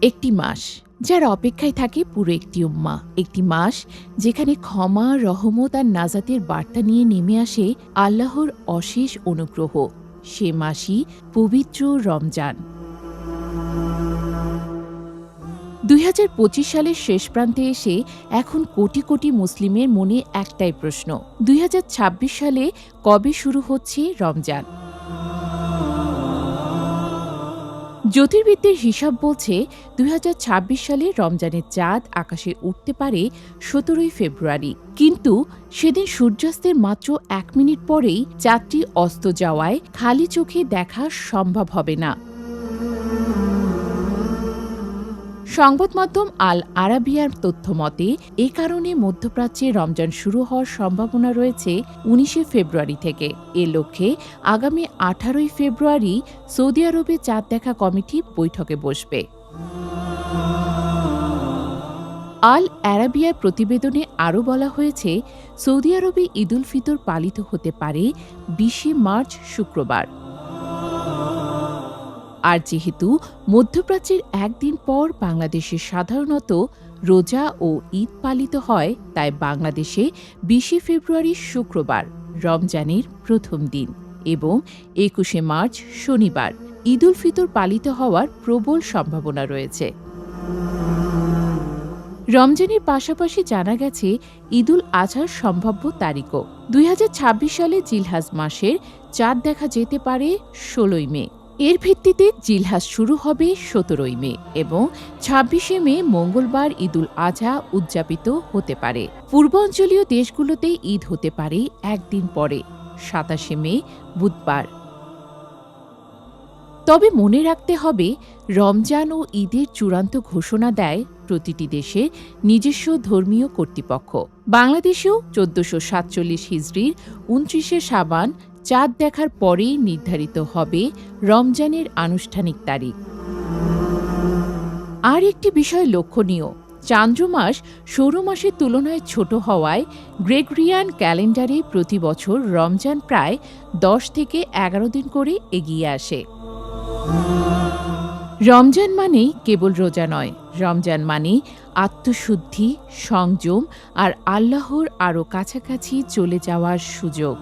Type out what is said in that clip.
একটি মাস যার অপেক্ষায় থাকে পুরো একটি উম্মাহ, একটি মাস যেখানে ক্ষমা, রহমত আর নাজাতের বার্তা নিয়ে নেমে আসে আল্লাহর অশেষ অনুগ্রহ। সে মাসই পবিত্র রমজান। 2025 সালের শেষ প্রান্তে এসে এখন কোটি কোটি মুসলিমের মনে একটাই প্রশ্ন, 2026 সালে কবে শুরু হচ্ছে রমজান? জ্যোতির্বিদদের হিসাব বলছে 2026 সালে রমজানের চাঁদ আকাশে উঠতে পারে 17 ফেব্রুয়ারি, কিন্তু সেদিন সূর্যাস্তের মাত্র 1 মিনিট পরেই চাঁদটি অস্ত যাওয়ায় খালি চোখে দেখা সম্ভব হবে না। সংবাদ মাধ্যম আল আরাবিয়ার তথ্য মতে এ কারণে মধ্যপ্রাচ্যে রমজান শুরু হওয়ার সম্ভাবনা রয়েছে 19 ফেব্রুয়ারি থেকে। এ লক্ষ্যে আগামী 18 ফেব্রুয়ারি সৌদি আরবে চাঁদ দেখা কমিটি বৈঠকে বসবে। আল আরাবিয়ার প্রতিবেদনে আরও বলা হয়েছে, সৌদি আরবে ঈদুল ফিতর পালিত হতে পারে 20 মার্চ শুক্রবার। আর যেহেতু মধ্যপ্রাচ্যের একদিন পর বাংলাদেশে সাধারণত রোজা ও ঈদ পালিত হয়, তাই বাংলাদেশে 20 ফেব্রুয়ারি শুক্রবার রমজানের প্রথম দিন এবং 21 মার্চ শনিবার ঈদুল ফিতর পালিত হওয়ার প্রবল সম্ভাবনা রয়েছে। রমজানের পাশাপাশি জানা গেছে ঈদুল আজহার সম্ভাব্য তারিখও। 2026 সালে জিলহাজ মাসের চাঁদ দেখা যেতে পারে 16 মে। এর ভিত্তিতে জিলহাজ শুরু হবে 17 মে এবং 26 মে মঙ্গলবার ঈদুল আজহা উদযাপিত হতে পারে। পূর্বাঞ্চলীয় দেশগুলোতে ঈদ হতে পারে একদিন পরে, 27 মে বুধবার। তবে মনে রাখতে হবে, রমজান ও ঈদের চূড়ান্ত ঘোষণা দেয় প্রতিটি দেশের নিজস্ব ধর্মীয় কর্তৃপক্ষ। বাংলাদেশেও 1447 হিজরির 29 শাবান চাঁদ দেখার পরেই নির্ধারিত হবে রমজানের আনুষ্ঠানিক তারিখ। আর একটি বিষয় লক্ষণীয়, চান্দ্র মাস সৌর মাসের তুলনায় ছোট হওয়ায় গ্রেগরিয়ান ক্যালেন্ডারে প্রতি বছর রমজান প্রায় 10 থেকে 11 দিন করে এগিয়ে আসে। রমজান মানেই কেবল রোজা নয়, রমজান মানে আত্মশুদ্ধি, সংযম আর আল্লাহর আরও কাছাকাছি চলে যাওয়ার সুযোগ।